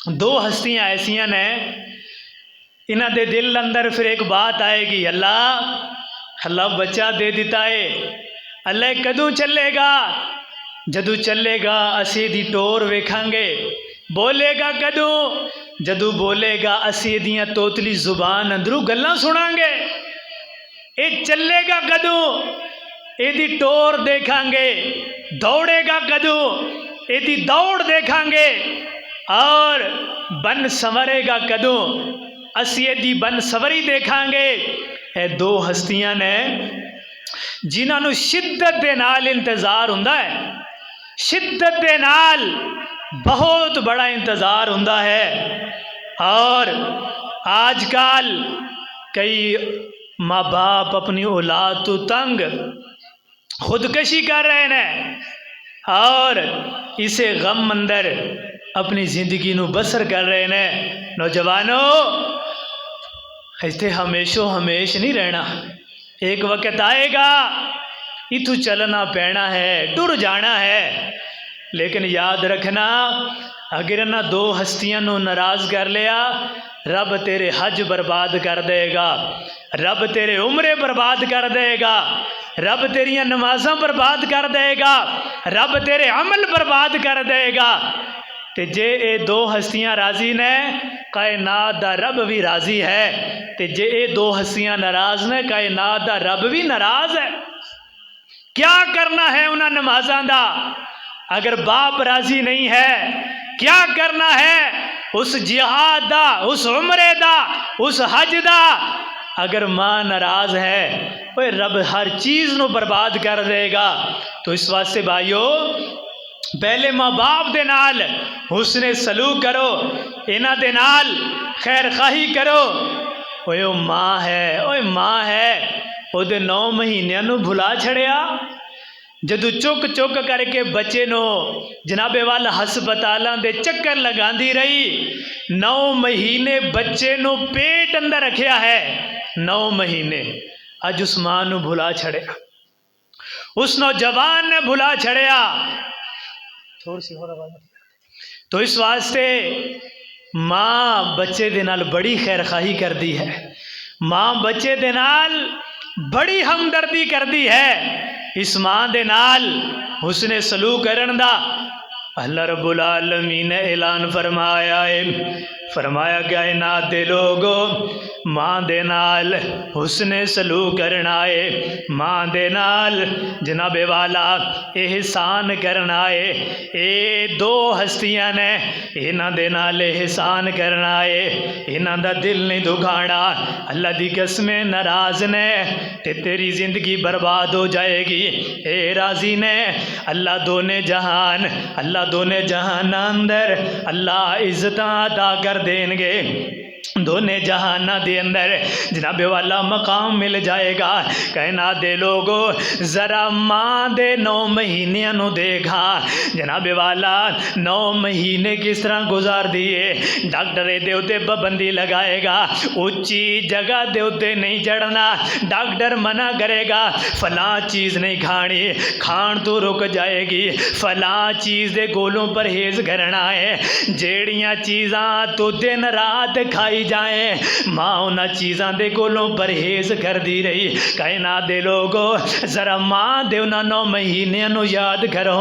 दो हस्तियां ऐसियां ने, इन्हां दे दिल अंदर फिर एक बात आएगी, अल्लाह अल्लाह बच्चा दे दिता है, अल्लाह कदों चलेगा? जदों चलेगा असी दी टोर वेखांगे। बोलेगा कदों? जदों बोलेगा असी दियां तोतली जुबान अंदरों गल्लां सुनांगे। ये चलेगा कदों? एदी टोर देखांगे। दौड़ेगा कदों? एदी दौड़ देखांगे। और बन संवरेगा कदों? असी एदी बन संवरी देखांगे। ये दो हस्तियां ने जिन्होंने शिद्दत दे नाल इंतजार हुंदा है, शिद्दत दे नाल बहुत बड़ा इंतजार हुंदा है। और आजकल कई माँ बाप अपनी औलाद तो तंग खुदकशी कर रहे हैं और इसे गम अंदर अपनी जिंदगी नू बसर कर रहे हैं। नौजवानों, इतने हमेशो हमेश नहीं रहना, एक वक्त आएगा इथू चलना पैना है, टुर जाना है। लेकिन याद रखना, अगर इन्हां दो हस्तियां नू नाराज कर लिया, रब तेरे हज बर्बाद कर देगा, रब तेरे उम्रे बर्बाद कर देगा, रब तेरियां नमाज़ां बर्बाद कर देगा, रब तेरे अमल बर्बाद कर देगा। ते जे ये दो हस्तियां राजी ने, कायनात दा रब भी राजी है। ते जे ये दो हस्तियां नाराज ने, कायनात दा रब भी नाराज है। क्या करना है उन्हां नमाज़ां दा अगर बाप राजी नहीं है? क्या करना है उस जिहाद दा, उस उम्रे दा, उस हज दा अगर माँ नाराज है? ओए रब हर चीज़ नू बर्बाद कर देगा। तो इस वास्ते भाइयों, पहले माँ बाप दे नाल हुस्ने सलूक करो, इन्हां दे नाल खैर खाही करो। ओए ओ माँ है, ओए माँ है, ओदे 9 महीनों नू भुला छड़िया। जदों चुक चुक करके बच्चे नो जनाबे वाल हस्पतालों के चक्कर लगांदी रही, 9 महीने बच्चे नो पेट अंदर रखिया है, 9 महीने। अज उस मां नू भुला छड़िया, उस नौजवान ने भुला छड़िया। थोड़ी सी और आवाज। तो इस वास्ते माँ बच्चे दे नाल बड़ी खैर खाही करती है, माँ बच्चे दे नाल बड़ी हमदर्दी करती है। इस मां दे नाल हुस्ने सलूक करन दा अल्लाह रब्बुल आलमीन ने ऐलान फरमाया है। फरमाया कायनात दे लोगों, मां दे नाल हुस्ने सलूक करना है, मां दे नाल जनाबे वाला एहसान करना है। ये दो हस्तियां ने, इन्हां दे नाल एहसान करना है, इन्हां दा दिल नहीं दुखाना। अल्लाह दी कसमें नाराज ने ते तेरी जिंदगी बर्बाद हो जाएगी। ए राजी ने, अल्लाह दोने जहान, अल्लाह दोने जहान अंदर अल्लाह इज्जत अता कर देंगे। दोने जहाना दे अंदर जनाबे वाला मकाम मिल जाएगा। कहना दे लोगों, जरा माँ दे 9 महीनों नू देखा जनाबे वाला 9 महीने किस तरह गुजार दिए। डॉक्टर दे उत्ते पाबंदी लगाएगा, ऊंची जगह दे उत्ते नहीं चढ़ना, डॉक्टर मना करेगा, फलां चीज़ नहीं खानी, खान तो रुक जाएगी, फलां चीज़ दे कोलों परहेज करना है, जेड़ियाँ चीज़ां तो दिन रात खाई जाए माँ उन्हां चीज़ां दे कोलों परहेज कर दी रही। कायनात दे लोगों, जरा माँ दे उन्हां 9 महीनों नू याद करो।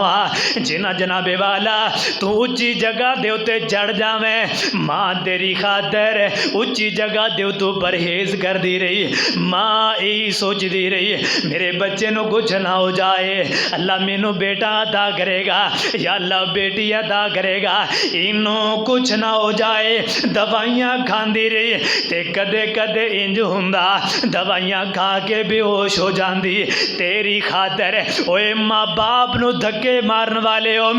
जिन्हां जनाबे वाला तू उच्ची जगह दे उत्ते चढ़ जावे, माँ तेरी खातर उच्ची जगह दे तू परहेज कर दी रही। माँ यही सोचती रही, मेरे बच्चे नू कुछ ना हो जाए, अल्लाह मैनू बेटा अता करेगा या अल्लाह बेटी अता करेगा, इनू कुछ ना हो जाए। दवाइयाँ खांदी रही ते कदे कदे इंज हुंदा, दवाइयाँ खा के बेहोश हो जाती। तेरी खातर ओए माँ बाप नू धक्के मारन वाले हो,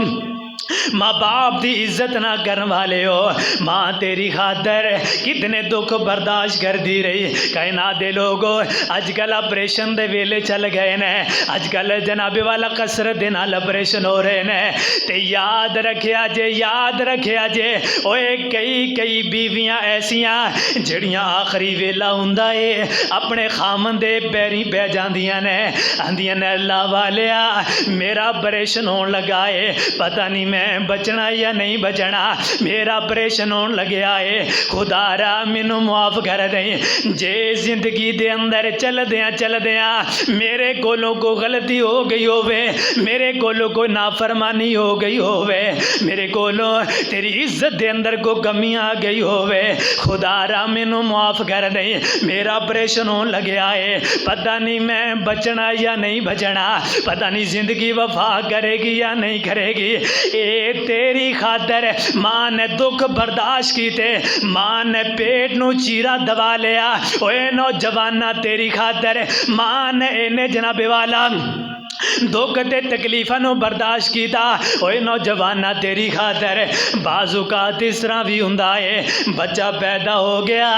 माँ बाप की इज्जत ना करने वाले हो, माँ तेरी खातर कितने दुख बर्दाश्त कर दी रही। कायनात दे लोगों, अजकल ऑपरेशन दे वेले चल गए ने, अजकल जनाबे वाला कसरत दे नाल ऑपरेशन हो रहे ने। ते याद रखिया जे, याद रखिया जे, ओए कई कई बीवियां ऐसियां जड़ियां आखिरी वेला हुंदा है अपने खामन दे पैरी पै जांदियां ने, आंदियां ने अल्लाह वालिया मेरा ऑपरेशन होने लगा है, पता नहीं मैं बचना या नहीं बचना, मेरा ऑपरेशन होने लग्या है, खुदारा मैनू माफ़ कर दे। जे जिंदगी दे अंदर चलदियां मेरे कोलों को गलती हो गई होवे, मेरे कोलों को नाफरमानी हो गई होवे, मेरे कोलों तेरी इज्जत दे अंदर को कमी आ गई होवे, खुदारा मैनू माफ़ कर दे। मेरा ऑपरेशन होने लग्या है, पता नहीं मैं बचना या नहीं बचना, पता नहीं जिंदगी वफा करेगी या नहीं करेगी। ए तेरी खातर मां ने दुख बर्दाश्त कीते, मां ने पेट नू चीरा दबा लिया। ओए नौजवाना तेरी खातर मां ने इन्हें जनाबे वाला दुख ते तकलीफां नू बर्दाश्त किया। ओए नौजवाना तेरी खातर बाजुकात इस तरह भी हुंदा है, बच्चा पैदा हो गया,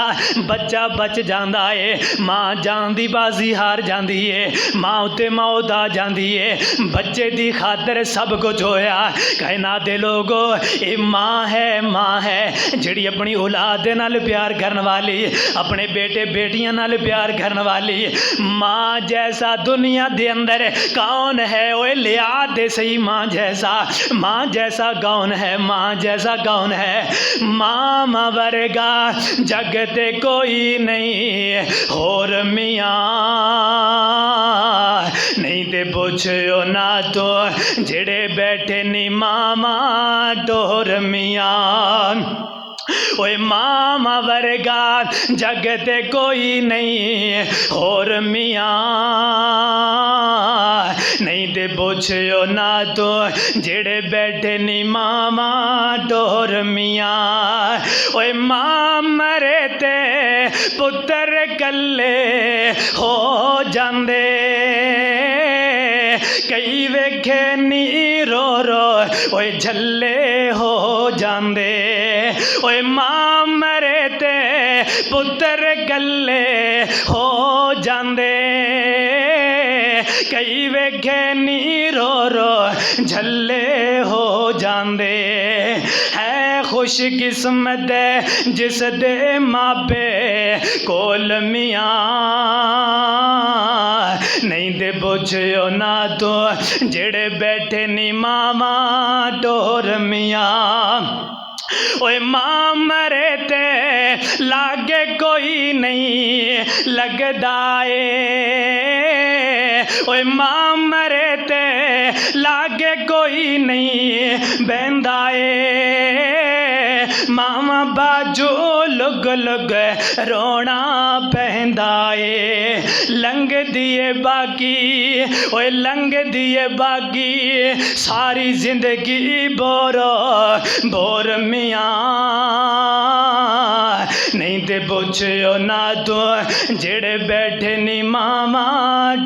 बच्चा बच जाता है, मां जान दी बाजी हार जाती है, मां उत्ते मौत आ जाती है, बच्चे दी खातर सब कुछ होया। कहना दे लोगो ये मां है जिहड़ी अपनी औलाद दे नाल प्यार करने वाली, अपने बेटे बेटियां नाल प्यार करने वाली। मां जैसा दुनिया दे अंदर कौन है? ओए लिया दे सही मां जैसा कौन है? मां जैसा कौन है? मां वर्गा जगते कोई नहीं और मियाँ, नहीं ते पुछो ना तो जेड़े बैठे नी मामा डोर मियाँ। ओए मामा वर्गा जगते कोई नहीं और मियाँ, नहीं ते पुछो ना तो जेड़े बैठे नी मामा डोर मियाँ। ओए मां मरे ते पुत्र कल्ले हो जांदे, कई वेखे नी रो रो ओए झल्ले हो जांदे। ओए मां मरे ते पुत्र कल्ले हो जांदे, कई वेखे नी रो रो झल्ले हो जांदे। है खुश किस्मत जिस दे मापे कोल मियाँ, नहीं दे पुछो ना तो जेड़े बैठे नी मामा डोर मियाँ। ओए मां मरे ते लागे कोई नहीं लगदा ए, ओए मां मरे ते लागे कोई नहीं बहंदा ए, मामा बाजू लुग लुग रोना पहंदा ए। लंघ दिए बाकी ओए लंघ दिए बाकी सारी जिंदगी बोरो बोर मियाँ, नहीं ते पुछो ना तो जेड़े बैठे नी मामा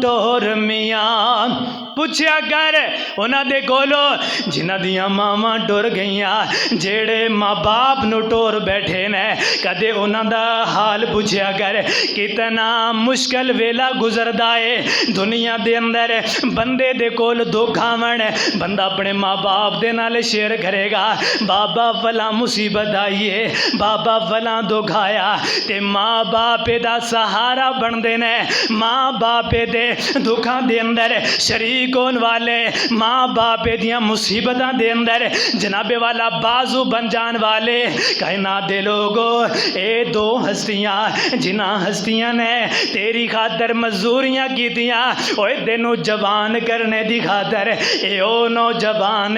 डोर मियाँ। पुछया कर उन्हां दे कोलो जिन्हां दियां मावां टुर गईयां, जेड़े माँ बाप नू टोर बैठे ने, कदे उन्हां दा हाल पुछया कर। कितना मुश्किल वेला गुजरदा है दुनिया दे अंदर। बंदे दे कोल दुख आवन, बंदा अपने माँ बाप दे नाल शेयर करेगा, बाबा फला मुसीबत आई है, बाबा फला दुख आया, ते माँ बाप दा सहारा बनदे ने। माँ बाप दे दुखां दे अंदर शरीक होने वाले, माँ बाप दियां मुसीबतां दे अंदर जनाबे वाला बाजू बन जान वाले। कहना दे लोगो ए दो हस्तियां जिन्हां हस्तियां ने तेरी खातर मजदूरियां कीतियां, ओए तेनू जवान करने दी खातर ए ओ नौजवान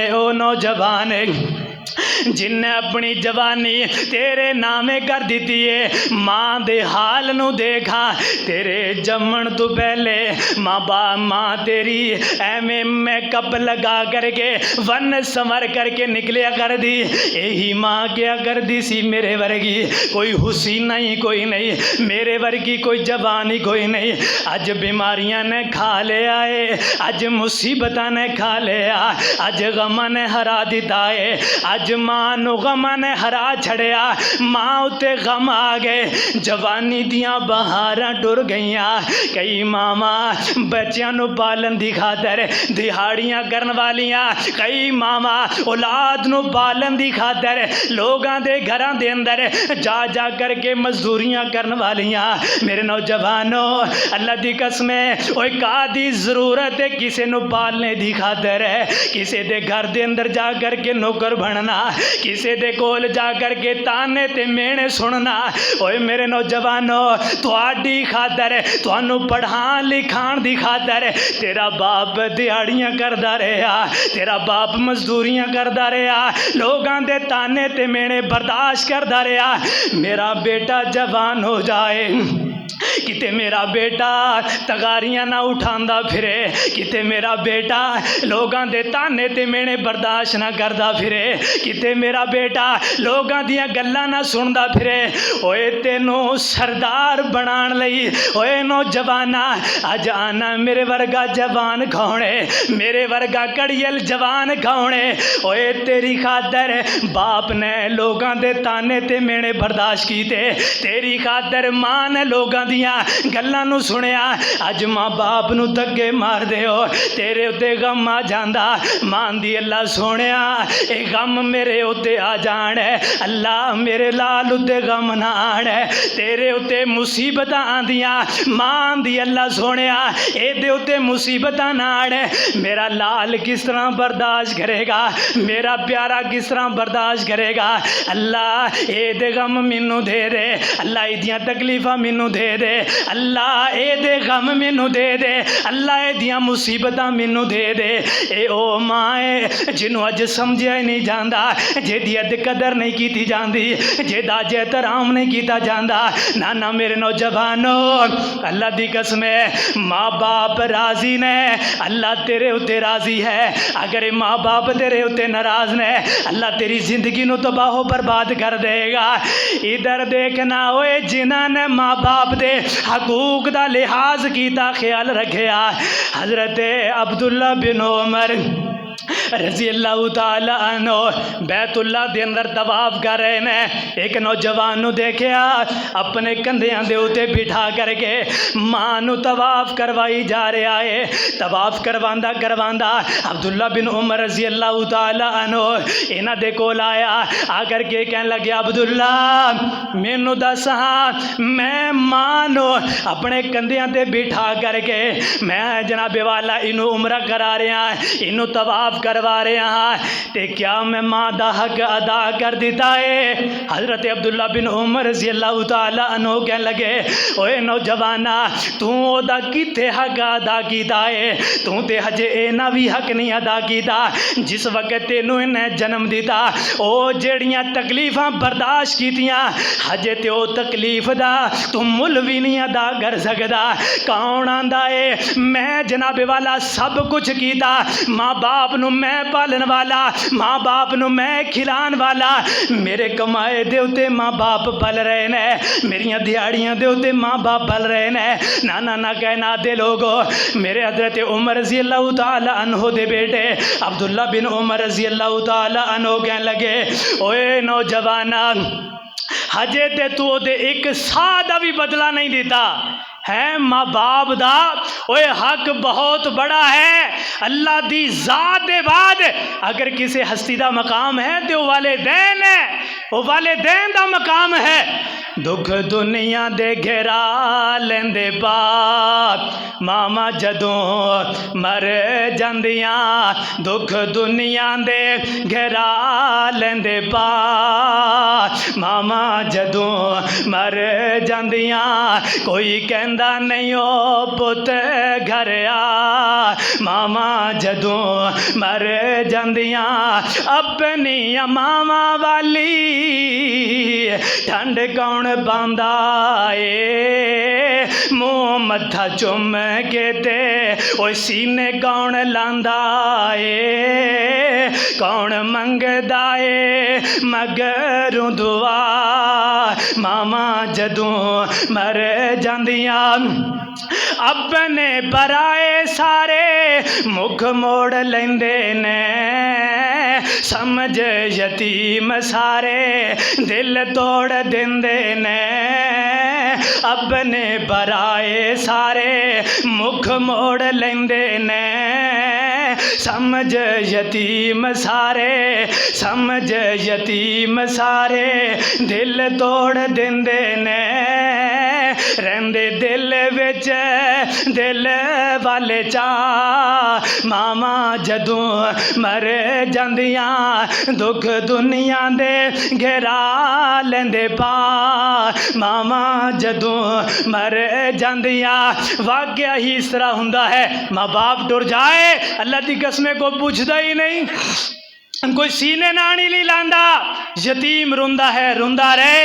जिन्हें अपनी जवानी तेरे नामे कर दी है। माँ दे हाल नू देखा, तेरे जमन तो पहले माँ तेरी एवें मेकअप लगा करके वन संवर करके निकलिया कर दी। यही माँ क्या कर दी सी मेरे वर्गी? कोई हुसीना ही कोई नहीं, मेरे वर्गी कोई जवानी कोई नहीं। अज बीमारियां ने खा लिया है, अज मुसीबत ने खा लिया, अज गम ने हरा दिता है, अज मां नू गमां ने हरा छड़िया, मां उत्ते गम आ गए, जवानी दियां बहारां टुर गईयां। कई मामा बच्चियां नू पालन दी खातर दिहाड़ियां करन वालियां, कई मामा औलाद नू पालन दी खातर लोगां दे घरां दे अंदर जा जा करके मजदूरियां करन वालियां। मेरे नौजवानों, अल्लाह दी कसम है, ओए कादी जरूरत है किसे नू पालने दी खातर है? किसे दे घर दे अंदर जा करके नौकर बनना, किसे दे कोल जा करके ताने ते मेहने सुनना। ओए मेरे नौजवानों, तुहाडी खातर, तुहानू पढ़ाण लिखाण दी खातर तेरा बाप दिहाड़ियां करदा रहा, तेरा बाप मजदूरियां करदा रहा, लोगां दे ताने ते मेहने बर्दाश्त करदा रहा। मेरा बेटा जवान हो जाए, किते मेरा बेटा तगारियां ना उठांदा फिरे, किते मेरा बेटा लोगां दे ताने ते मेहने बर्दाश्त ना करदा फिरे, किते मेरा बेटा लोगां दियां गल्लां ना सुनदा फिरे। ओए तेनू सरदार बनाण लई, ओए नौजवाना अज आना मेरे वर्गा जवान कौन है? मेरे वर्गा कड़ियल जवान कौन है? ओए तेरी खातर बाप ने लोगां दे ताने ते मेहने बर्दाश्त कीते, तेरी खातर मां ने लोगां दियां गल्लां नू सुनिया। अज मां बाप नू धक्के मार दे हो, तेरे उत्ते गम आ जांदा। मां दी अल्लाह सोनिया ए गम मेरे उत्ते आ जाण, अल्लाह मेरे लाल उत्ते गम ना आण, तेरे उत्ते मुसीबतां आंदियां। मां दी अल्लाह सोनिया एदे उत्ते मुसीबतां ना आण, मेरा लाल किस तरह बर्दाश्त करेगा? मेरा प्यारा किस तरह बर्दाश्त करेगा? अल्लाह एदे गम मैनू दे दे, अल्लाह एदियां तकलीफां मैनू दे दे, अल्लाह एदे गम मैनू दे दे, अल्लाह एदियां मुसीबतां मैनू दे दे। ए ओ मां है जिन्हों अज समझिया ही नहीं जाता, जेदी अद कदर नहीं की जाती, जेदा अज एहतराम नहीं किया जाता। ना ना मेरे नौजवानों, अल्लाह दी कसम है, माँ बाप राजी ने, अल्लाह तेरे उत्ते राजी है। अगर माँ बाप तेरे उत्ते नाराज ने, अल्लाह तेरी जिंदगी नू तबाहो बर्बाद कर देगा। इधर देखना होए जिन्हां ने माँ बाप दे हकूक दा लिहाज कीता, ख्याल रखिया। हजरत अब्दुल्ला बिन उमर रजी अल्लाह तआला अन्हु बैतुल्ला दे अंदर तवाफ कर रहे ने, एक नौजवान नू देखिया अपने कंधियां दे उत्ते बिठा करके मां नू तवाफ करवाई जा रहा है। तवाफ करवांदा करवांदा अब्दुल्ला बिन उमर रजी अल्लाह तआला अन्हु इन्हां दे कोल आया, आकर के कहन लगे अब्दुल्ला मैनू दस हाँ, मैं मां नू अपने कंधियां ते बिठा करके मैं जनाबे वाला इनू उमरा करा रहा, इनू तवाफ करवा रहे हाँ, ते क्या मैं मां दा हक अदा कर दिता है? हजरत अब्दुल्ला बिन उमर रज़ी अल्लाह तआला अन्हु कहने लगे, ओए नौजवाना तू ओदा किथे हक अदा कीता है? तू ते हजे इना भी हक नहीं अदा कीता जिस वक्त तेनू इन्हें जन्म दिता। ओ जेड़ियां तकलीफां बर्दाश्त कीतियां, हजे ते ओ तकलीफ दा तू मुल भी नहीं अदा कर सकदा। कौन आंदा है मैं जनाबे वाला सब कुछ कीता, माँ बाप नू मैं पालन वाला, माँ बाप नू मैं खिलान वाला, मेरे कमाए दे उत्ते माँ बाप पल रहे ने, मेरियां दिहाड़ियां दे उत्ते माँ बाप पल रहे ने। ना ना ना कहना दे लोगो, मेरे हजरत उमर रज़ी अल्लाह तआला अन्हु दे बेटे अब्दुल्ला बिन उमर रज़ी अल्लाह तआला अन्हु कहने लगे, ओए नौजवाना हजे ते तू ओदे एक साह दा भी बदला नहीं दिता है। माँ बाप दा ओए हक बहुत बड़ा है। अल्लाह दी जात दे बाद अगर किसी हस्ती दा मकाम है तो वालिदैन है, वो वालिदैन दा मकाम है। दुख दुनिया दे घेरा लेंदे बाप मामा जदों मर जांदियां, दुख दुनिया दे घेरा लेंदे बाप मामा जदों मर जांदियां, कोई कहंदा नहीं ओ पुत घर आ, मामा जदों मर जांदियां अपनी मामा वाली ठंड कौन पांदा ए, मुँह मत्था चुम के ते ओ सीने कौन लांदा ए, कौन मंगदा ए मगरूं दुआ मामा जदों मर जांदियां अपने पराए सारे मुख मोड़ लेंदे ने समझ यतीम सारे दिल तोड़ देंदे ने अपने पराए सारे मुख मोड़ लेंदे ने समझ यतीम सारे समझ यतीम सारे दिल तोड़ देंदे ने रहंदे दिल विच दिल वाले चा मामा जदों मर जांदियां दुख दुनिया दे घेरा लेंदे पा मामा जदों मर जांदियां वाकया ही इस तरह हुंदा है माँ बाप टुर जाए अल्लाह दी कसमें को पूछदा ही नहीं कोई सीने नानी नहीं लांदा यतीम रोंदा है रोंदा रहे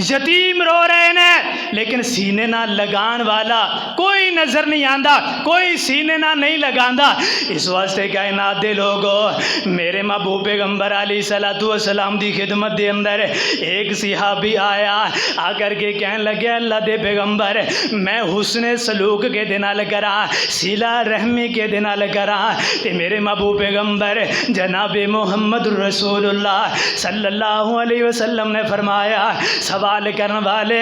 यतीम रो रहे ने लेकिन सीने ना लगान वाला कोई नजर नहीं आंदा कोई सीने ना नहीं लगांदा इस वास्ते कायनात दे लोगो मेरे महबूब पैगंबर अलैहिस्सलातु वस्सलाम दी खिदमत दे अंदर एक सहाबी आया आकर के कहन लगे अल्लाह दे पैगंबर मैं हुस्न सलूक के दे नाल करा सिला रहमी के दे नाल करा ते मेरे महबूब पैगंबर जनाब मोहम्मद रसूलुल्लाह सल्लल्लाहु अलैहि वसल्लम ने फरमाया सवाल करने वाले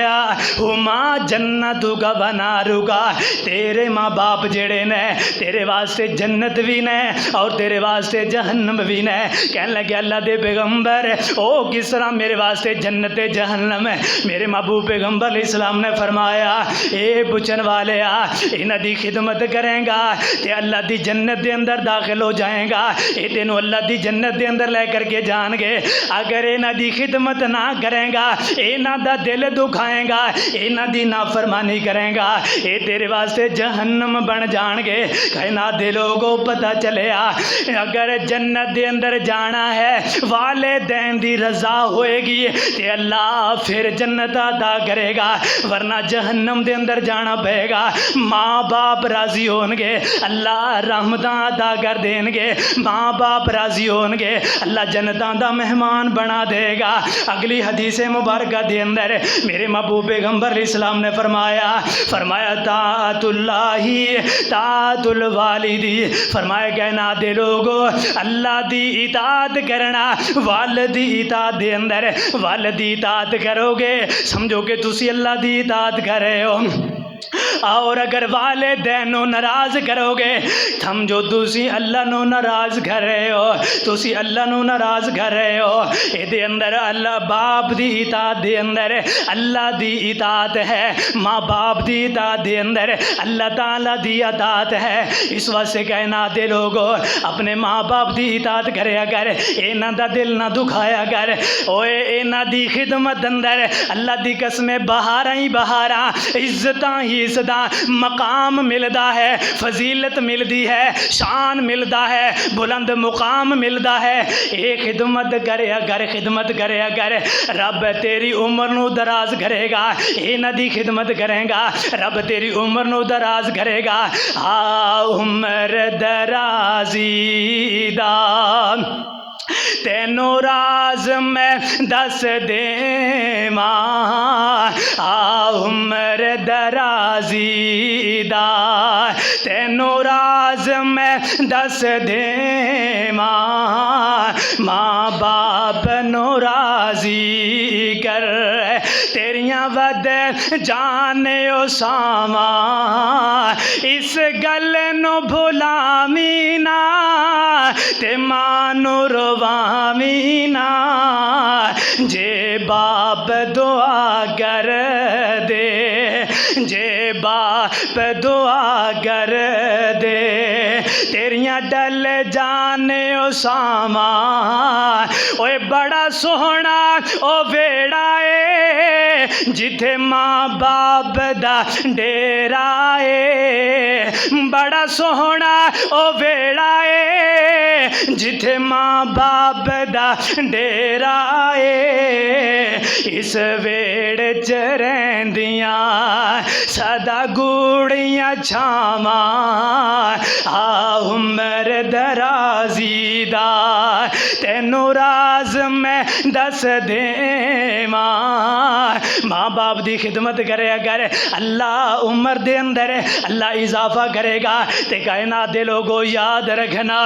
हुमा जन्नतु का बनारूगा तेरे माँ बाप जेड़े ने तेरे वास्ते जन्नत भी ने और तेरे वास्ते जहन्नम भी ने कहने लगे अल्लाह दे पैगंबर ओ किस तरह मेरे वास्ते जन्नत जहन्नम है मेरे महबूब पैगंबर इस्लाम ने फरमाया ए पुछन वाले इन्हां दी खिदमत करेंगा ते अल्लाह दी जन्नत दे अंदर दाखिल हो जाएगा ये तेनों अल्लाह दी जन्नत दे अंदर लेकर के जाएंगे अगर इन्हां दी खिदमत ना करेंगा इन्हां दा दिल दुखाएगा इन्हां दी नाफरमानी करेंगा ये तेरे वास्ते जहन्नम बन जाएंगे कहना दे लोगों पता चलिया अगर जन्नत दे अंदर जाना है वालिदैन दी रजा होएगी ते अल्लाह फिर जन्नत अदा करेगा वरना जहन्नम दे अंदर जाना पड़ेगा माँ बाप राजी होंगे अल्लाह रहमतां अदा कर देंगे माँ बाप राजी होंगे अल्लाह जन्नतां दा मेहमान बना देगा अगली हदीस मुबारक दे अंदर मेरे महबूब पैगंबर इस्लाम ने फरमाया ताअतुल्लाही ताअतुल वालिदी फरमाया कहना दे लोगो अल्लाह दी इताअत करना वाल दी इताअत दे अंदर वाल दी इताअत करोगे समझो कि तुसी अल्लाह दी इताअत कर रहे हो और अगर वालिदैन नाराज करोगे समझो तुसी अल्लाह नु नाराज कर रहे हो तुसी अल्लाह नु नाराज कर रहे हो ये अंदर अल्लाह बाप दी इताअत दे अंदर अल्लाह दी इताअत है माँ बाप दी इताअत दे अंदर अल्लाह ताला दी इताअत है इस वास्ते कहना दे लोगो अपने माँ बाप दी इताअत करया कर इन्हां दा दिल ना दुखाया कर ओए इन्हां दी खिदमत अंदर अल्लाह दी कसमें बहारां ही बहारां इज्जतां ही इज्जतां मकाम मिलता है फजीलत मिलती है शान मिलता है बुलंद मुकाम मिलता है ये खिदमत करया कर रब तेरी उम्र नू दराज करेगा इन्हां दी खिदमत करेगा रब तेरी उम्र नू दराज करेगा उम्र दराजी दा तेनों राज मैं दस देवा उम्र दराजी दा तेनों राज मैं दस देवा माँ बाप नो राजी कर तेरियां वद जाने ओ सावा इस गल नो भुलावी ना ते मानो रवावी ना जे बाप दुआ कर दे जे बाप दुआ कर दे तेरियां डल जाने ओ सावा ओए बड़ा सोहना ओ वेड़ा है जिथे माँ बाप दा डेरा है बड़ा सोहना ओ वेड़ा है जिथे माँ बाप दा डेरा है इस वेड़े च रहिंदियां सदा गूड़ियां छावां उम्र दराजी दा तेनों राज मैं दस देवां माँ बाप की खिदमत करे अगर अल्लाह उम्र दे अंदर अल्लाह इजाफा करेगा। तो कायनात दे लोगों याद रखना,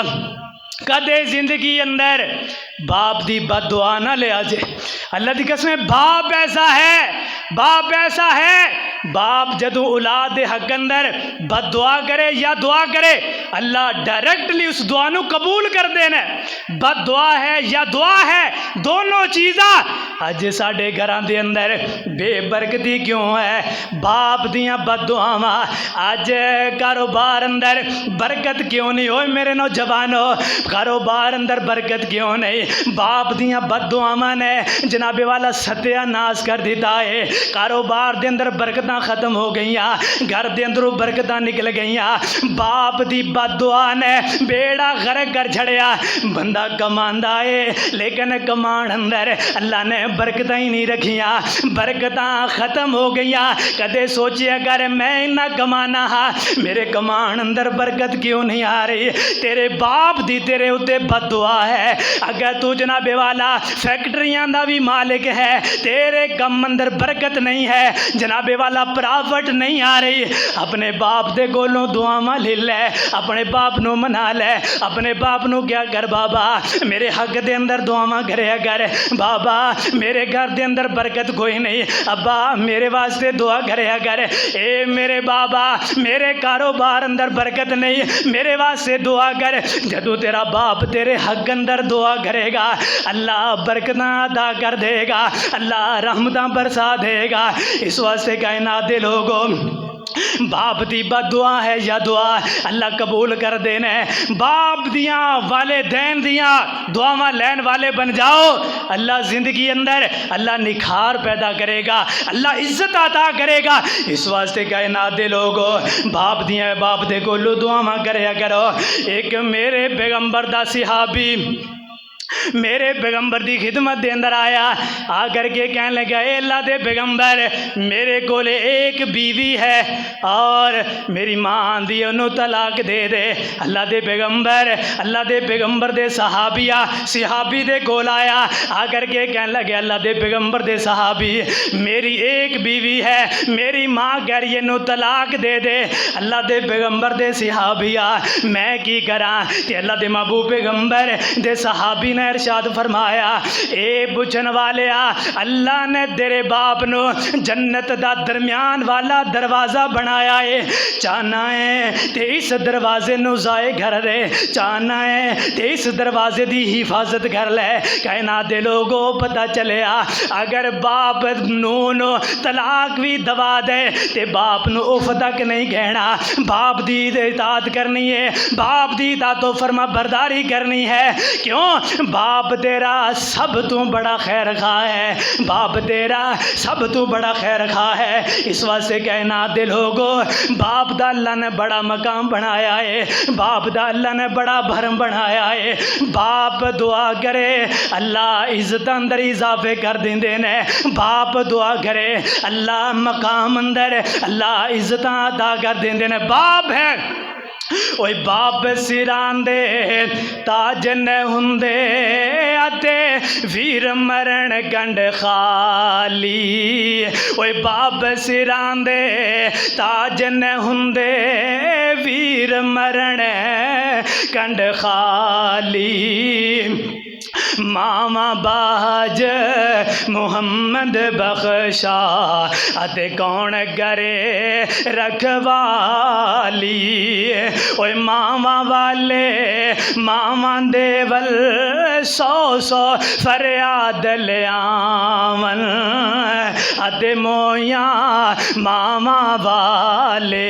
कदे जिंदगी अंदर बाप दी बददुआ ना ले आजे। अल्लाह दी कसम, बाप ऐसा है, बाप ऐसा है, बाप जदों औलाद दे हक अंदर बददुआ करे या दुआ करे अल्लाह डायरेक्टली उस दुआ नू कबूल कर देना। बददुआ है या दुआ है, दोनों चीज़ा अज साडे घरां दे अंदर बेबरकती क्यों है? बाप दियां बददुआवां। अज कारोबार अंदर बरकत क्यों नहीं? होए मेरे नौजवानों, कारोबार अंदर बरकत क्यों नहीं? बाप दियां बददुआवां ने जनाबे वाला सत्यानाश कर दिता है। कारोबार दे अंदर बरकत खत्म हो गई, घर के अंदरों बरकत निकल गई। बाप की बददुआ ने बेड़ा गर्क कर छड़िया। बंदा कमांदा है लेकिन कमान अंदर अल्लाह ने बरकत ही नहीं रखिया, बरकत खत्म हो गई। कदे सोचे अगर मैं इन्ना कमाना हाँ, मेरे कमान अंदर बरकत क्यों नहीं आ रही? तेरे बाप दी तेरे उत्ते बददुआ है। अगर तू जनाबे वाला फैक्ट्रियां का भी मालिक है, तेरे कम अंदर बरकत नहीं है, जनाबे वाला प्रॉफिट नहीं आ रही, अपने बाप दे कोलों दुआवां ले लै, अपने बाप नू मना लै, अपने बाप नू क्या कर, बाबा मेरे हक दे अंदर दुआवां करे कर, बाबा मेरे घर दे अंदर बरकत कोई नहीं, अब्बा मेरे वास्ते दुआ करे कर, ए मेरे बाबा मेरे कारोबार अंदर बरकत नहीं, मेरे वास्ते दुआ कर। जदों तेरा बाप तेरे हक अंदर दुआ करेगा अल्लाह बरकत अदा कर देगा, अल्लाह रहमतां बरसा देगा। इस वास्ते कायनात दे लोगों, बाप दी बददुआ है या दुआ अल्लाह कबूल कर देना है। बाप दियाँ वालिदैन दियाँ दुआवां लैन वाले बन जाओ, अल्लाह जिंदगी अंदर अल्लाह निखार पैदा करेगा, अल्लाह इज्जत अता करेगा। इस वास्ते कायनात दे लोगों, बाप दियाँ बाप दे कोलों दुआवां करया करो। एक मेरे पैगंबर दा सहाबी मेरे पैगंबर की खिदमत के अंदर आया, आकर के कहने लगा ए अल्लाह दे पैगंबर मेरे को एक बीवी है और मेरी माँ आंदी उन्होंने तलाक दे दे। अल्लाह दे पैगंबर दे सहाबी दे कोल आया, आकर के कहने लगे अल्लाह दे पैगंबर दे सहाबी मेरी एक बीवी है, मेरी माँ कह रही है तलाक दे दे। अल्लाह दे पैगंबर दे सहाबिया मैं की करा? अल्लाह दे महबूब पैगंबर दे सहाबी ने इरशाद फरमाया, ए पुछन वाले अल्लाह ने तेरे बाप नो जन्नत दा दरम्यान वाला दरवाज़ा बनाया है, चाहना है ते इस दरवाजे नु जाए घर रे, चाहना है ते इस दरवाजे दी हिफाजत कर ले। कायनात दे लोगों पता चलिया अगर बाप नू तलाक भी दबा दे ते बाप नु उफ तक नहीं कहना, बाप दी इताअत करनी है, बाप दी इताअत फरमा बरदारी करनी है। क्यों? बाप तेरा सब तू बड़ा खैर खा है, बाप तेरा सब तू बड़ा खैर खा है। इस वास्ते कहना दे लोगो, बाप दा अल्लाह ने बड़ा मकाम बनाया है, बाप दा अल्लाह ने बड़ा भरम बनाया है। बाप दुआ करे अल्लाह इज्जत अंदर इजाफे कर देंदे ने, बाप दुआ करे अल्लाह मकाम अंदर अल्लाह इज्जत अदा कर देंदे ने। बाप है ओए बाप सिरां दे ताज न हुंदे अते वीर मरण गंढ खाली, ओए बाप सिरां दे ताज न हुंदे वीर मरण गंढ खाली। मामा बाज मुहम्मद बख्शा अते कौन करे रखवाली, ओए मामा वाले मामा देवल सौ सौ फरियाद ले आवन अते मोया मामा वाले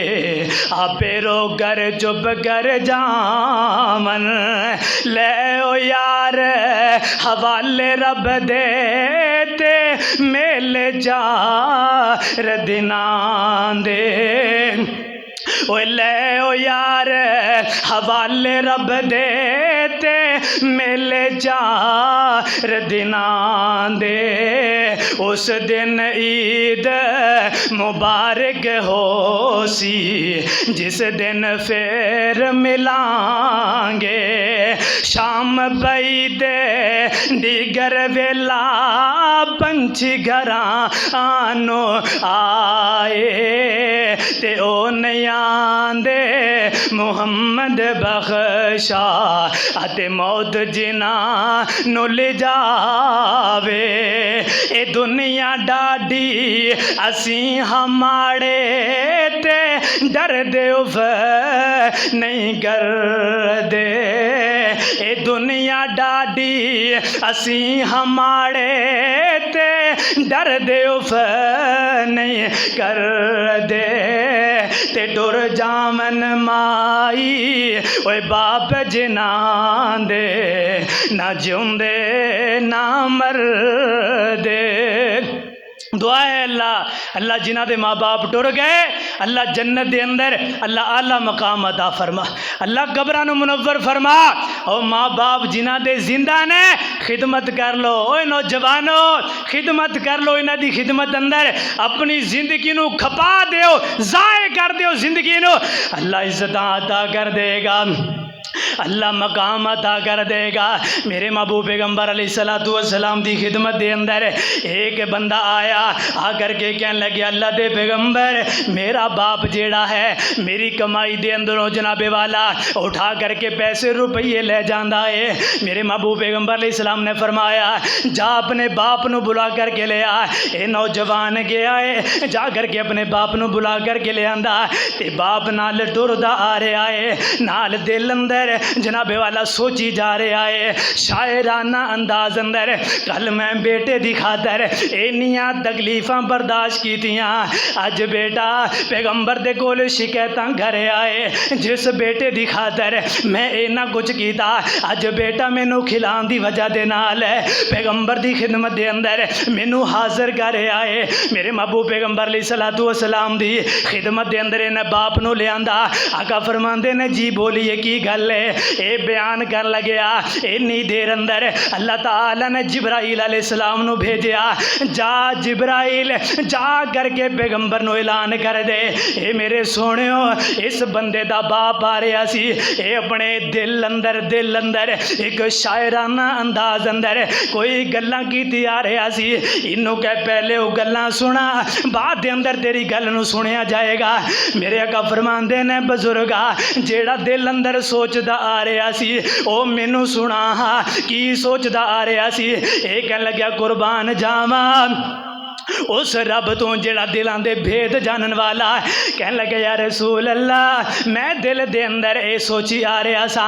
आपे रो कर चुप कर जावन। ले ओ यार हवाले रब दे ते मेले जा रदिनां दे, ओ ले ओ यार हवाले रब दे ते मेले जा रदिनां दे। उस दिन ईद मुबारक हो सी जिस दिन फिर मिलांगे, शाम पई दे दिगर वेला पंछी घरां आनो आए ते ओ नहीं आंदे मुहम्मद बख्शा अते मौत जिना नु ले जावे। ए दुनिया डाडी असी हमारे ते डर दे नहीं कर दे। ए दुनिया डाडी असी हमारे ते डर दे नहीं कर दे। ते डुर जामन माई ओए बाप जिना दे ना जिउंदे ना मर दे। दुआ है अल्लाह अल्लाह जिन्हां दे माँ बाप टुर गए अल्लाह जन्नत दे अंदर अल्लाह आला मकाम अदा फरमा, अल्लाह कब्रां नूं मुनव्वर फरमा। और माँ बाप जिन्हां दे जिंदा ने खिदमत कर लो, ओए नौजवानो खिदमत कर लो, इन्हां दी खिदमत अंदर अपनी जिंदगी नूं खपा दिओ, ज़ाय कर दिओ जिंदगी नूं, अल्लाह इज्जतां अता कर देगा, अल्लाह मकाम अता कर देगा। मेरे महबूब पैगंबर अलैहिस्सलातु वस्सलाम दी खिदमत दे अंदर एक बंदा आया, आकर के कहने लगे अल्लाह दे पैगंबर मेरा बाप जेड़ा है मेरी कमाई दे अंदरों जनाबे वाला उठा करके पैसे रुपये ले जाता है। मेरे महबूब पैगंबर अलैहिस्सलाम ने फरमाया जा अपने बाप नू बुला करके ले आ। ये नौजवान गया है, जा करके अपने बाप नू बुला करके ले आंदा ते बाप नाल टुरदा आ रहा है, नाल दिल अंदर जनाबे वाला सोची जा रहा है शायराना अंदाज अंदर कल मैं बेटे दी खातर इन्नियां तकलीफां बर्दाश्त कीतियां, अज बेटा पैगंबर दे कोल शिकायतां घर आए, जिस बेटे दी खातर मैं इन्ना कुछ कीता अज बेटा मैनू खिलाने दी वजह दे नाल पैगंबर दी खिदमत दे अंदर मैनू हाजिर कर आए। मेरे महबूब पैगंबर अलैहिस्सलातु वस्सलाम दी खिदमत दे अंदर इन्हें बाप नू लियांदा। आका फरमांदे ने जी बोलिए की गल है, ये बयान कर लग्या इन्नी देर अंदर अल्लाह ताला ने जिब्राइल अलैहिस्सलाम नू भेजा, जा जिब्राइल जा करके पैगंबर नू ऐलान कर दे ये मेरे सोनियो इस बंदे दा बाप आ रहा सी, ये अपने दिल अंदर एक शायराना अंदाज अंदर कोई गल्लां कीती आ रहा सी, इनू कह पहले वो गल्लां सुना बाद दे अंदर तेरी गल नू सुनिया जाएगा। मेरे आका फरमांदे ने बुजुर्गा जेड़ा दिल अंदर सोचदा आ रहा सी ओ मैनू सुना की सोचदा आ रहा सी। ये कह लग्या कुर्बान जावा उस रब तो जेड़ा दिलां दे भेद जानन वाला, कह लगे या रसूल अल्लाह मैं दिल दे अंदर ये सोची आ रहा सा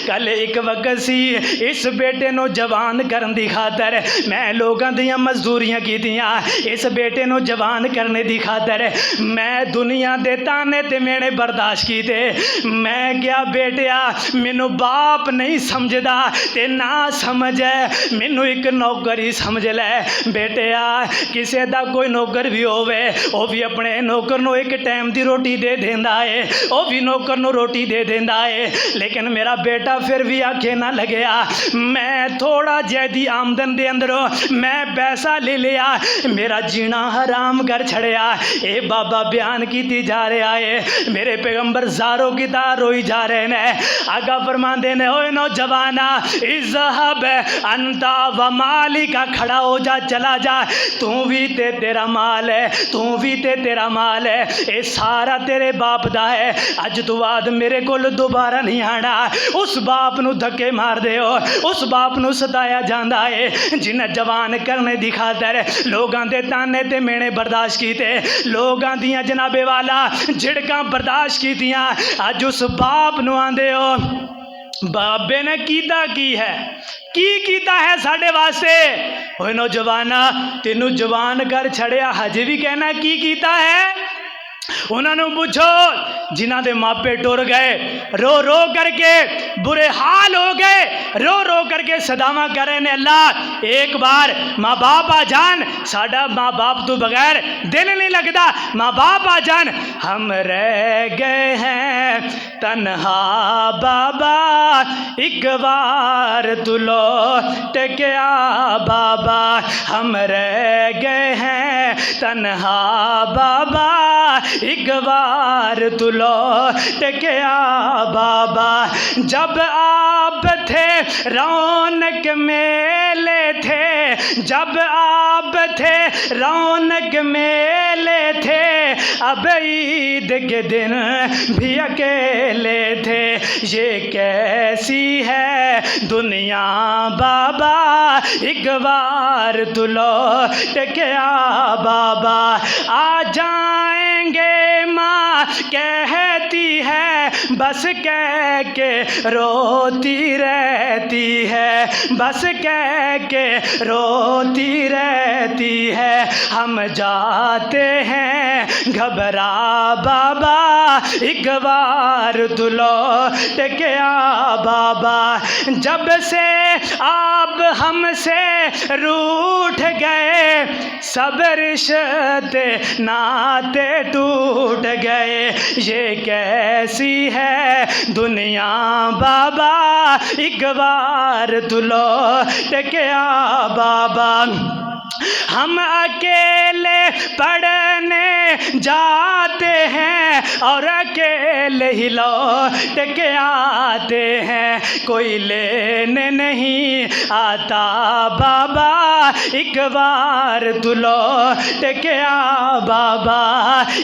कल एक वक्त सी इस बेटे नू जवान करन दी खातर मैं लोगों दियां मजदूरियां कीतियां, इस बेटे नू जवान करने दी खातर मैं दुनिया दे ताने ते मेने बर्दाश्त कीते, मैं क्या बेटिया मैनू बाप नहीं समझदा ते ना समझ मैनू एक नौकर ही समझ लै। बेटिया किसे दा कोई नौकर भी होवे वो भी अपने नौकर नू एक टाइम दी रोटी दे देंदा है, वो भी नौकर नू रोटी दे देंदा है, लेकिन मेरा बेटा फिर भी आखे ना लगया मैं थोड़ा ज्यादा आमदन दे अंदरों मैं पैसा ले लिया मेरा जीना हराम कर छड़िया। ये बाबा बयान की जा रहा है, मेरे पैगंबर ज़ारो की तार रोई जा रहे ने। आगा फरमांदे ने ओए नौजवाना इज़हब अंता व मालिका खड़ा हो जा चला जा, तू भी ते तेरा माल है, तू भी ते तेरा माल है, ये सारा तेरे बाप दा है, अज तो बाद मेरे कोल दोबारा नहीं आना। उस बाप नू धक्के मार दे हो, उस बाप नू सताया जांदा है जिन्हें जवान करने दी खातर लोगां दे ताने ते मेने बर्दाश्त कीते, लोगां दियां जनाबे वाला झिड़कां बर्दाश्त कीतियां, अज उस बाप नू आंदे हो बाबे ने कीता की है की कीता है साढ़े वास्ते। ओए नौजवाना तेनू जवान कर छड़िया हजे भी कहना की कीता है। उन्होंने पूछो जिन्हों के मापे टुर गए रो रो करके बुरे हाल हो गए, रो रो करके सदावा कर रहे ने अल्लाह एक बार माँ बाप आ जान, साडा माँ बाप तो बगैर दिल नहीं लगता, माँ बाप आ जान, हम रह गए हैं तन्हा बाबा एक बार तू लौट के आ बाबा, हम रह गए हैं तन्हा बाबा एक बार तू लौट के आ बाबा। जब आप थे रौनक मेले थे जब आप थे रौनक मेले थे, अब ईद के दिन भी अकेले थे। ये कैसी है दुनिया बाबा, एक बार तू लौट के आ बाबा। आ जाएंगे माँ कहती है, बस कह के रोती रहती है, बस कह के रोती रहती है। हम जाते हैं घबरा बाबा, एक बार तू लौट के आ बाबा। जब से आप हमसे रूठ गए, सब रिश्ते नाते टूट गए। ये कैसी है दुनिया बाबा, एक बार तू लौट के आ बाबा। हम अकेले पढ़ने जाते हैं और अकेले ही लौट के आते हैं। कोई लेने नहीं आता बाबा, एक बार तू लौट के आ बाबा,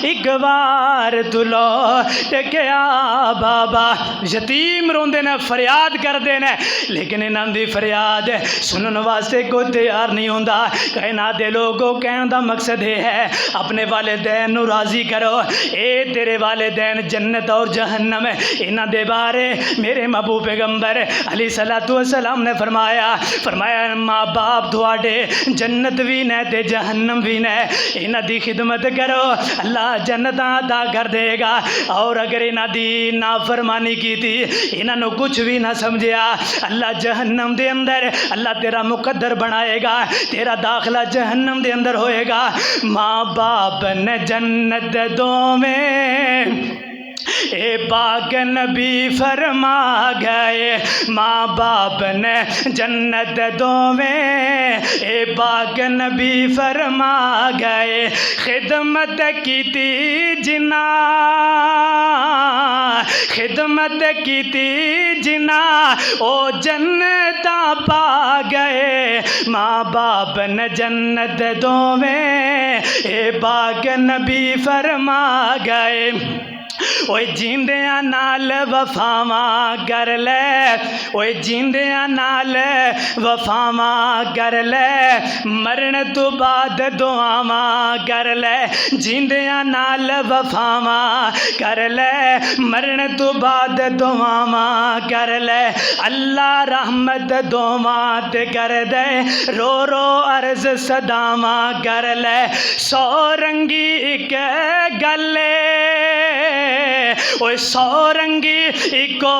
एक बार तू लौट के आ बाबा। यतीम रोंदे ने, फरियाद करते ने, लेकिन इन्हां दी फरियाद सुनने वास्ते कोई तैयार नहीं होंदा। कायनात दे लोगों, कहने का मकसद ये है अपने वालिदैन नू राज़ी करो। ए तेरे वालिदैन जन्नत और जहन्नम, इन्हां दे बारे मेरे महबूब पैगंबर अलैहिस्सलातु वस्सलाम ने फरमाया माँ बाप तुहाडे जन्नत भी ने ते जहन्नम भी ने, इन्हां दी खिदमत करो, अल्लाह जन्नत अता कर देगा। और अगर इन्हां दी नाफरमानी की थी, इन्हां नू कुछ भी ना समझिया, अल्लाह जहन्नम दे अंदर अल्लाह तेरा मुकद्दर बनाएगा, तेरा दाखला जहन्नम दे अंदर होएगा। माँ बाप ने जन्नत दो में ए पाक नबी फरमा गए, माँ बाप ने जन्नत दो में ए पाक नबी फरमा गए। खिदमत की थी जिना, खिदमत की थी जिना ओ जन्नत पा गए। माँ बाप ने जन्नत दो में ए पाक नबी फरमा गए। ओए जींदिया नाल वफावा कर ले, ओए जींदिया नाल वफावा कर ले, मरण तो बाद दुआवा कर ले। जींदिया नाल वफावा कर ले, मरण तो बाद दुआवा कर ले। अल्लाह रहमत दुआ ते कर दे, रो रो अर्ज सदावा कर ले। सौ रंगी एक गले, ओए सौ रंगी इको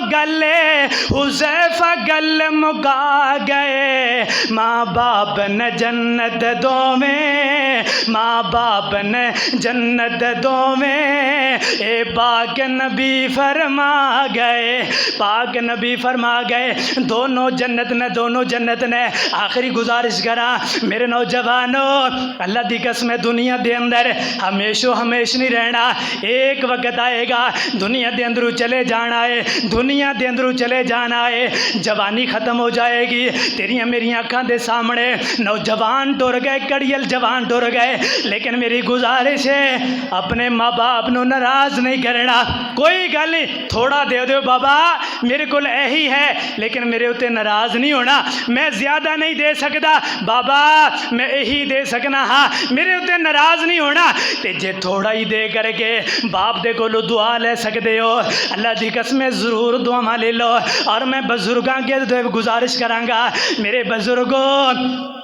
गले, हुज़ैफा गल मुका गए। माँ बाप ने जन्नत दो में, माँ बाप ने जन्नत दो में ए पाक नबी फरमा गए, पाक नबी फरमा गए। दोनों जन्नत ने, दोनों जन्नत ने। आखिरी गुजारिश करा मेरे नौजवानों, अल्लाह दी कसम दुनिया दे अंदर हमेशा हमेश नहीं रहना। एक वक्त आएगा दुनिया दे अंदरों चले जाना है, दुनिया दे अंदरों चले जाना है। जवानी ख़त्म हो जाएगी, तेरिया मेरी आँखों के सामने नौजवान टुर गए, कड़ियल जवान टुर गए। लेकिन मेरी गुजारिश है अपने माँ बाप को नाराज़ नहीं करना। कोई गल नहीं, थोड़ा दे दो बाबा, मेरे को यही है, लेकिन मेरे उत्ते नाराज़ नहीं होना। मैं ज़्यादा नहीं दे सकता बाबा, मैं यही दे सकना, हाँ मेरे उत्ते नाराज़ नहीं होना। तो जे थोड़ा ही दे करके बाप दे कोलों दुआ ले सकते हो, अल्लाह की कसम ज़रूर दुआ ले लो। और मैं बुजुर्गों के गुजारिश करांगा, मेरे बुजुर्गों,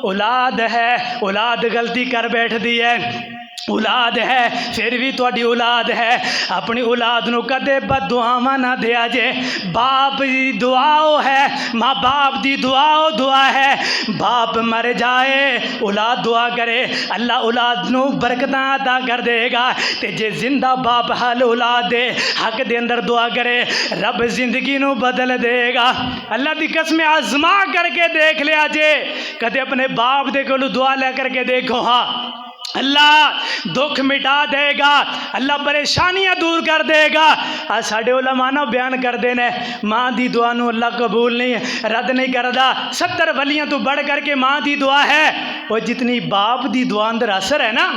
औलाद है, औलाद गलती कर बैठती है, औलाद है फिर भी तुहाडी औलाद है, अपनी औलाद नूं कदे बददुआवां ना दिया जे। बाप दी दुआओ है, माँ बाप दी दुआओ दुआ है। बाप मर जाए, औलाद दुआ करे, अल्लाह औलाद नूं बरकतां अता कर देगा। ते जे जिंदा बाप हाल औलाद दे हक दे अंदर दुआ करे, रब जिंदगी नूं बदल देगा। अल्लाह दी कसम आजमा करके देख लिया जे, कदे अपने बाप दे कोलों दुआ ले करके देखो, हाँ अल्लाह दुख मिटा देगा, अल्लाह परेशानियां दूर कर देगा। आज साढ़े उलमा ना बयान करते हैं माँ की दुआ नूं अल्लाह कबूल नहीं रद्द नहीं करता। 70 वलियां तो बढ़ करके माँ की दुआ है, और जितनी बाप की दुआ अंदर असर है ना,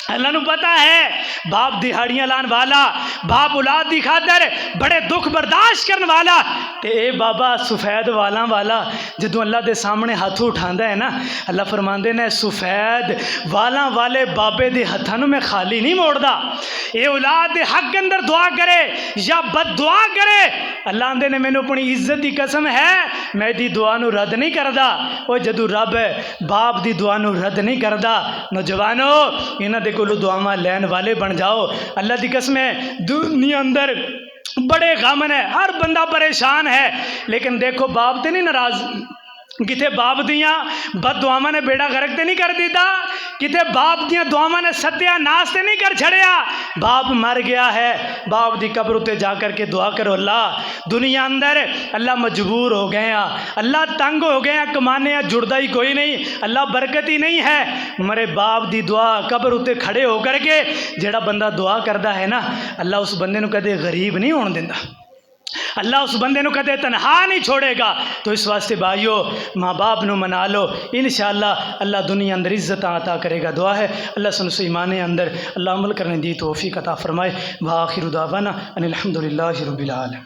अल्लाह नूं पता है बाप दिहाड़ियां लान वाला, बाप औलाद की खातर बड़े दुख बर्दाश्त करने वाला, ते ए बाबा सफेद वालों वाला जदों अल्लाह के सामने हाथ उठाता है ना, अल्लाह फरमाते ने सफेद वालों वाले बाबे के हथां नूं मैं खाली नहीं मोड़दा। ये औलाद के हक अंदर दुआ करे या बद दुआ करे, अल्लाह आंदे ने मैनू अपनी इज्जत की कसम है मैं दी दुआ नूं रद्द नहीं करदा। और जदों रब बाप की दुआ नूं रद्द नहीं करदा, नौजवानों इन्हां दे कोलों दुआवां लैण वाले बन जाओ। अल्लाह की कसम है दुनिया अंदर बड़े गम ने, हर बंदा परेशान है, लेकिन देखो बाप ते नहीं नाराज, किथे बाप दियाँ बददुआवां ने बेड़ा गर्क ते नहीं कर दिता, किथे बाप दियाँ दुआवां ने सत्यानाश ते नहीं कर छड़िया। बाप मर गया है, बाप दी कब्र उत्ते जा करके दुआ करो अल्लाह दुनिया अंदर अल्लाह मजबूर हो गए हैं, अल्लाह तंग हो गए हैं, कमाने हैं जुड़दा ही कोई नहीं, अल्लाह बरकत ही नहीं है। मरे बाप दी दुआ कब्र उत्ते खड़े हो करके जेड़ा बंदा दुआ करता है ना, अल्लाह उस बंदे नूं कदे गरीब नहीं होण दिंदा, अल्लाह उस बंदे नूं कदे तनहा नहीं छोड़ेगा। तो इस वास्ते भाइयों माँ बाप नूं मना लो, इंशाअल्लाह अल्लाह दुनिया अंदर इज्जत अता करेगा। दुआ है अल्लाह सुन ईमान अंदर अल्लाह अमल करने दी तौफीक अता फरमाए। व आखिर दावाना अनिल हम्दुलिल्लाहि रब्बिल आलमीन।